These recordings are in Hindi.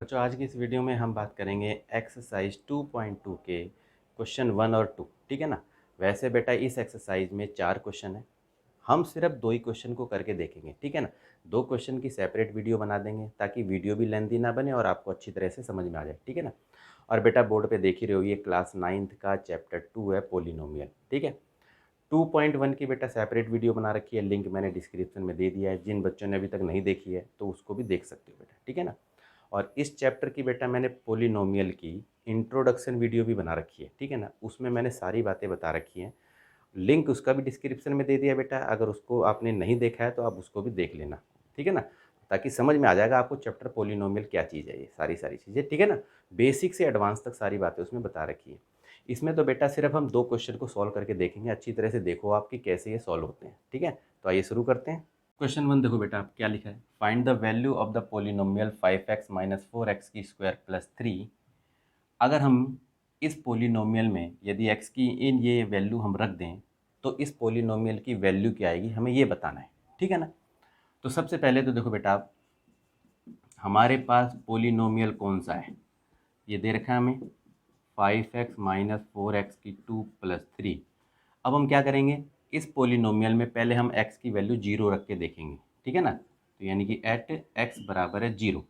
बच्चों आज की इस वीडियो में हम बात करेंगे एक्सरसाइज 2.2 के क्वेश्चन 1 और 2। ठीक है ना। वैसे बेटा इस एक्सरसाइज में 4 क्वेश्चन है। हम सिर्फ 2 ही क्वेश्चन को करके देखेंगे। ठीक है ना। 2 क्वेश्चन की सेपरेट वीडियो बना देंगे ताकि वीडियो भी लेंथी ना बने और आपको अच्छी तरह से समझ में आ जाए। ठीक है ना। और बेटा बोर्ड पे देख ही रहे हो, ये क्लास 9th का चैप्टर 2 है, पोलिनोमियल। ठीक है। 2.1 की बेटा सेपरेट वीडियो बना रखी है, लिंक मैंने डिस्क्रिप्शन में दे दिया है। जिन बच्चों ने अभी तक नहीं देखी है तो उसको भी देख सकते हो बेटा। ठीक है ना। और इस चैप्टर की बेटा मैंने पोलिनोमियल की इंट्रोडक्शन वीडियो भी बना रखी है। ठीक है ना। उसमें मैंने सारी बातें बता रखी हैं। लिंक उसका भी डिस्क्रिप्शन में दे दिया बेटा, अगर उसको आपने नहीं देखा है तो आप उसको भी देख लेना। ठीक है ना। ताकि समझ में आ जाएगा आपको चैप्टर पोलिनोमियल क्या चीज़ है, ये सारी सारी चीज़ें। ठीक है ना। बेसिक से एडवांस तक सारी बातें उसमें बता रखी है। इसमें तो बेटा सिर्फ हम 2 क्वेश्चन को सॉल्व करके देखेंगे। अच्छी तरह से देखो आपकी कैसे ये सॉल्व होते हैं। ठीक है। तो आइए शुरू करते हैं। क्वेश्चन 1 देखो बेटा, आप क्या लिखा है। Find the value of the polynomial 5x minus 4x की स्क्वायर प्लस 3। अगर हम इस पोलिनोमियल में यदि x की इन ये वैल्यू हम रख दें तो इस पोलिनोमियल की वैल्यू क्या आएगी, हमें ये बताना है। ठीक है ना। तो सबसे पहले तो देखो बेटा, हमारे पास पोलिनोमियल कौन सा है, ये दे रखा है हमें 5x माइनस 4x की 2 प्लस 3। अब हम क्या करेंगे, इस पोलिनोमियल में पहले हम x की वैल्यू 0 रख के देखेंगे। ठीक है ना। तो यानी कि एट x बराबर है 0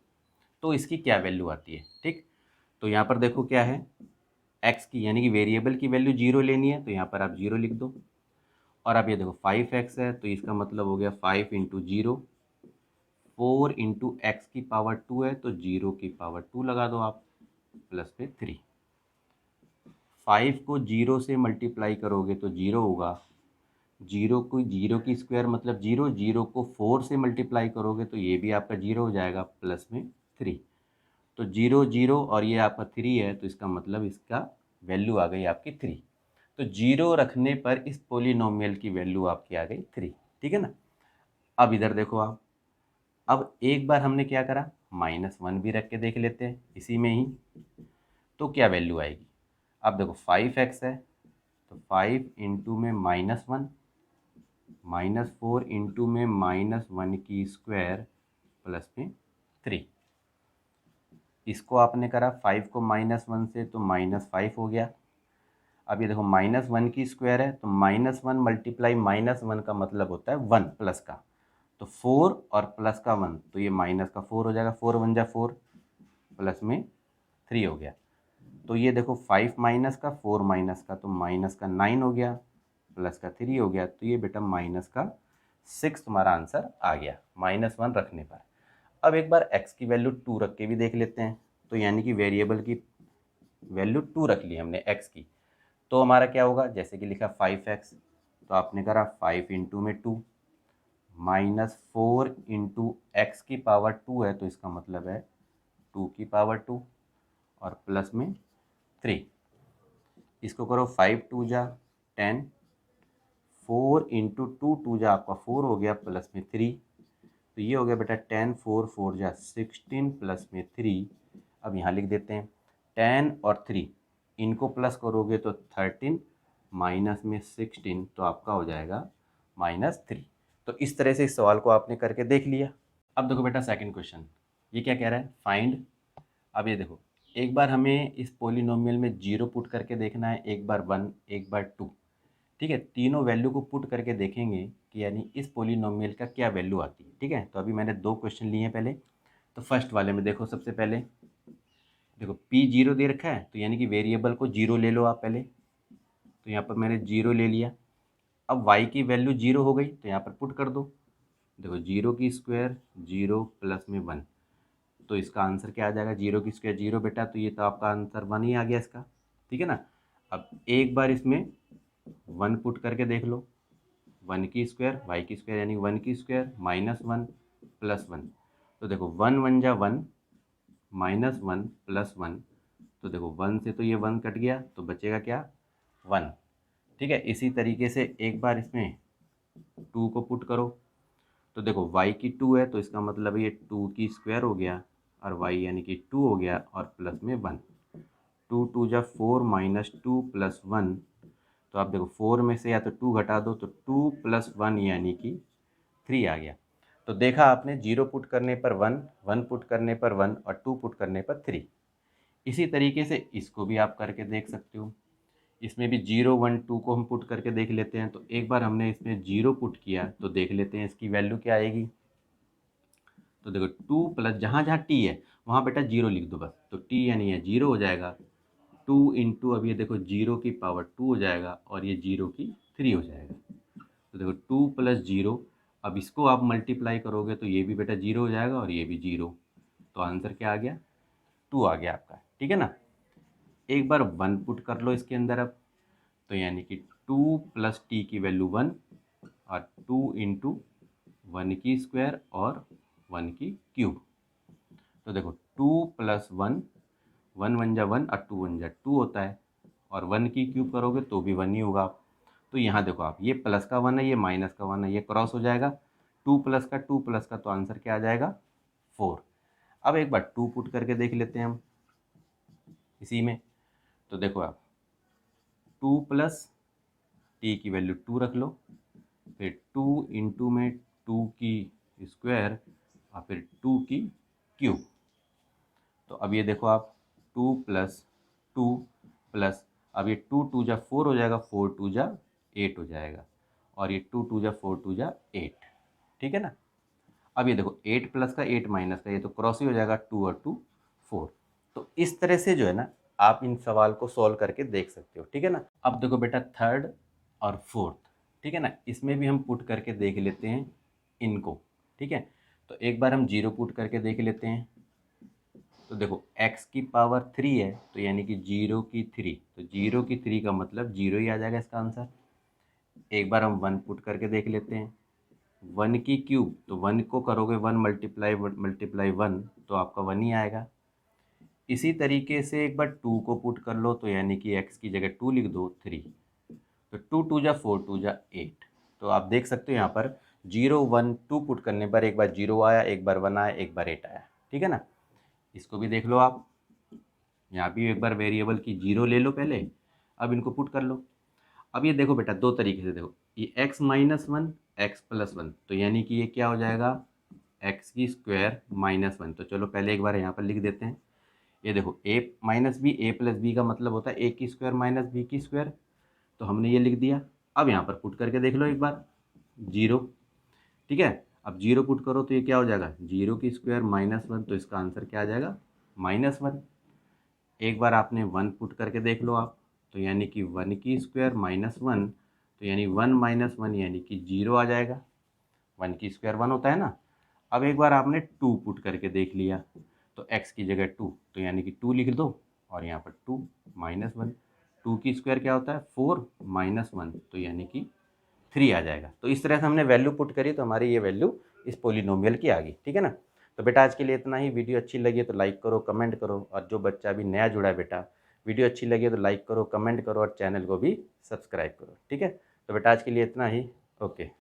तो इसकी क्या वैल्यू आती है। ठीक। तो यहाँ पर देखो क्या है, x की यानी कि वेरिएबल की वैल्यू 0 लेनी है तो यहाँ पर आप 0 लिख दो। और अब ये देखो 5x है तो इसका मतलब हो गया 5 इंटू 0, 4 इंटू एक्स की पावर 2 है तो 0 की पावर 2 लगा दो आप, प्लस में 3। 5 को 0 से मल्टीप्लाई करोगे तो 0 होगा, 0 की स्क्वायर मतलब 0, 0 को 4 से मल्टीप्लाई करोगे तो ये भी आपका 0 हो जाएगा, प्लस में 3। तो 0 0 और ये आपका 3 है तो इसका मतलब इसका वैल्यू आ गई आपकी 3। तो 0 रखने पर इस पोलिनोमियल की वैल्यू आपकी आ गई 3। ठीक है ना। अब इधर देखो आप, अब एक बार हमने क्या करा, -1 भी रख के देख लेते हैं इसी में ही, तो क्या वैल्यू आएगी। अब देखो 5x है तो 5 इंटू में -1, -4 इंटू में -1 की स्क्वायर प्लस में 3। इसको आपने करा 5 को -1 से तो -5 हो गया। अब ये देखो -1 की स्क्वायर है तो -1 मल्टीप्लाई -1 का मतलब होता है 1 प्लस का, तो 4 और प्लस का 1 तो ये माइनस का 4 हो जाएगा, 4 1 जा 4 प्लस में 3 हो गया। तो ये देखो 5 माइनस का 4 माइनस का तो माइनस का 9 हो गया, प्लस का 3 हो गया। तो ये बेटा माइनस का 6 तुम्हारा आंसर आ गया -1 रखने पर। अब एक बार x की वैल्यू 2 रख के भी देख लेते हैं। तो यानी कि वेरिएबल की वैल्यू 2 रख ली हमने x की, तो हमारा क्या होगा, जैसे कि लिखा 5x तो आपने करा 5 इंटू में 2, -4 इंटू एक्स की पावर 2 है तो इसका मतलब है 2 की पावर 2 और प्लस में 3। इसको करो 5 2 जा 10, 4 इंटू 2 2 जा आपका 4 हो गया, प्लस में 3। तो ये हो गया बेटा 10 4 4 जा 16 प्लस में 3। अब यहाँ लिख देते हैं 10 और 3 इनको प्लस करोगे तो 13, माइनस में 16 तो आपका हो जाएगा -3। तो इस तरह से इस सवाल को आपने करके देख लिया। अब देखो बेटा सेकंड क्वेश्चन, ये क्या कह रहा है, फाइंड। अब ये देखो, एक बार हमें इस पोलिनोमियल में 0 पुट करके देखना है, एक बार 1 एक बार 2। ठीक है। तीनों वैल्यू को पुट करके देखेंगे कि यानी इस पोलिनोमियल का क्या वैल्यू आती है। ठीक है। तो अभी मैंने 2 क्वेश्चन लिए हैं पहले। तो फर्स्ट वाले में देखो, सबसे पहले देखो p0 दे रखा है तो यानी कि वेरिएबल को 0 ले लो आप पहले। तो यहाँ पर मैंने 0 ले लिया। अब y की वैल्यू 0 हो गई तो यहाँ पर पुट कर दो। देखो 0 की स्क्वायर 0 प्लस में 1 तो इसका आंसर क्या आ जाएगा, 0 की स्क्वायर 0 बेटा, तो ये तो आपका आंसर 1 ही आ गया इसका। ठीक है ना। अब एक बार इसमें 1 पुट करके देख लो, 1 की स्क्वायर y की स्क्वायर यानी 1 की स्क्वायर -1 प्लस 1। तो देखो 1 1 जा 1, -1 प्लस 1। तो देखो 1 से तो ये 1 कट गया तो बचेगा क्या, 1। ठीक है। इसी तरीके से एक बार इसमें 2 को पुट करो। तो देखो y की 2 है तो इसका मतलब ये 2 की स्क्वायर हो गया और y यानी कि 2 हो गया और प्लस में 1। 2 2 जा 4 -2 प्लस 1। तो आप देखो 4 में से या तो 2 घटा दो तो 2 प्लस 1 यानी कि 3 आ गया। तो देखा आपने 0 पुट करने पर 1, 1 पुट करने पर 1 और 2 पुट करने पर 3। इसी तरीके से इसको भी आप करके देख सकते हो। इसमें भी 0, 1, 2 को हम पुट करके देख लेते हैं। तो एक बार हमने इसमें 0 पुट किया तो देख लेते हैं इसकी वैल्यू क्या आएगी। तो देखो 2 प्लस जहाँ जहाँ टी है वहाँ बेटा 0 लिख दो बस। तो टी यानी ये 0 हो जाएगा। 2 इंटू अब ये देखो 0 की पावर 2 हो जाएगा और ये 0 की 3 हो जाएगा। तो देखो 2 प्लस 0, अब इसको आप मल्टीप्लाई करोगे तो ये भी बेटा 0 हो जाएगा और ये भी 0। तो आंसर क्या आ गया? 2 आ गया आपका, ठीक है ना। एक बार 1 पुट कर लो इसके अंदर अब। तो यानी कि 2 प्लस टी की वैल्यू 1 और 2 इंटू 1 की स्क्वायर और 1 की क्यूब। तो देखो 2 प्लस 1, 1 1 जा 1 और 2 1 जा 2 होता है और 1 की क्यूब करोगे तो भी 1 ही होगा। तो यहाँ देखो आप, ये प्लस का 1 है, ये माइनस का 1 है, ये क्रॉस हो जाएगा। 2 प्लस का 2 प्लस का, तो आंसर क्या आ जाएगा? 4। अब एक बार 2 पुट करके देख लेते हैं हम इसी में। तो देखो आप 2 प्लस टी की वैल्यू 2 रख लो, फिर 2 इंटू में 2 की स्क्वायर और फिर 2 की क्यूब। तो अब ये देखो आप 2 प्लस 2 प्लस, अब ये 2 2 जा 4 हो जाएगा, 4 2 जा 8 हो जाएगा और ये 2 2 जा 4 2 जा 8, ठीक है ना। अब ये देखो 8 प्लस का 8 माइनस का, ये तो क्रॉस ही हो जाएगा, 2 और 2 4। तो इस तरह से जो है ना आप इन सवाल को सॉल्व करके देख सकते हो, ठीक है ना। अब देखो बेटा थर्ड और फोर्थ, ठीक है ना, इसमें भी हम पुट करके देख लेते हैं इनको, ठीक है। तो एक बार हम 0 पुट करके देख लेते हैं। तो देखो x की पावर 3 है तो यानी कि 0 की 3, तो 0 की 3 का मतलब 0 ही आ जाएगा इसका आंसर। एक बार हम 1 पुट करके देख लेते हैं। 1 की क्यूब, तो 1 को करोगे 1 मल्टीप्लाई 1 तो आपका 1 ही आएगा। इसी तरीके से एक बार 2 को पुट कर लो तो यानी कि x की जगह 2 लिख दो 3। तो 2 2 जा 4 2 जा 8। तो आप देख सकते हो यहाँ पर 0 1 2 पुट करने पर एक बार 0 आया, एक बार 1 आया, एक बार 8 आया, ठीक है ना। इसको भी देख लो आप, यहाँ भी एक बार वेरिएबल की 0 ले लो पहले, अब इनको पुट कर लो। अब ये देखो बेटा दो तरीके से देखो, ये x माइनस 1 एक्स प्लस 1, तो यानी कि ये क्या हो जाएगा? x की स्क्वायर माइनस 1। तो चलो पहले एक बार यहाँ पर लिख देते हैं। ये देखो a minus B, A plus B का मतलब होता है a की स्क्वायर माइनस बी की स्क्वायर। तो हमने ये लिख दिया। अब यहाँ पर पुट करके देख लो एक बार 0, ठीक है। अब 0 पुट करो तो ये क्या हो जाएगा? 0 की स्क्वायर माइनस 1, तो इसका आंसर क्या आ जाएगा? -1। एक बार आपने 1 पुट करके देख लो आप, तो यानी कि 1 की स्क्वायर -1, तो यानी 1 माइनस 1 यानी कि 0 आ जाएगा। 1 की स्क्वायर 1 होता है ना। अब एक बार आपने 2 पुट करके देख लिया, तो x की जगह 2, तो यानी कि 2 लिख दो और यहाँ पर 2 -1। 2 की स्क्वायर क्या होता है? 4 -1, तो यानी कि 3 आ जाएगा। तो इस तरह से हमने वैल्यू पुट करी तो हमारी ये वैल्यू इस पोलिनोमियल की आ गई, ठीक है ना। तो बेटा आज के लिए इतना ही। वीडियो अच्छी लगी तो लाइक करो, कमेंट करो, और जो बच्चा अभी नया जुड़ा है बेटा, वीडियो अच्छी लगी तो लाइक करो, कमेंट करो और चैनल को भी सब्सक्राइब करो, ठीक है। तो बेटा आज के लिए इतना ही। ओके।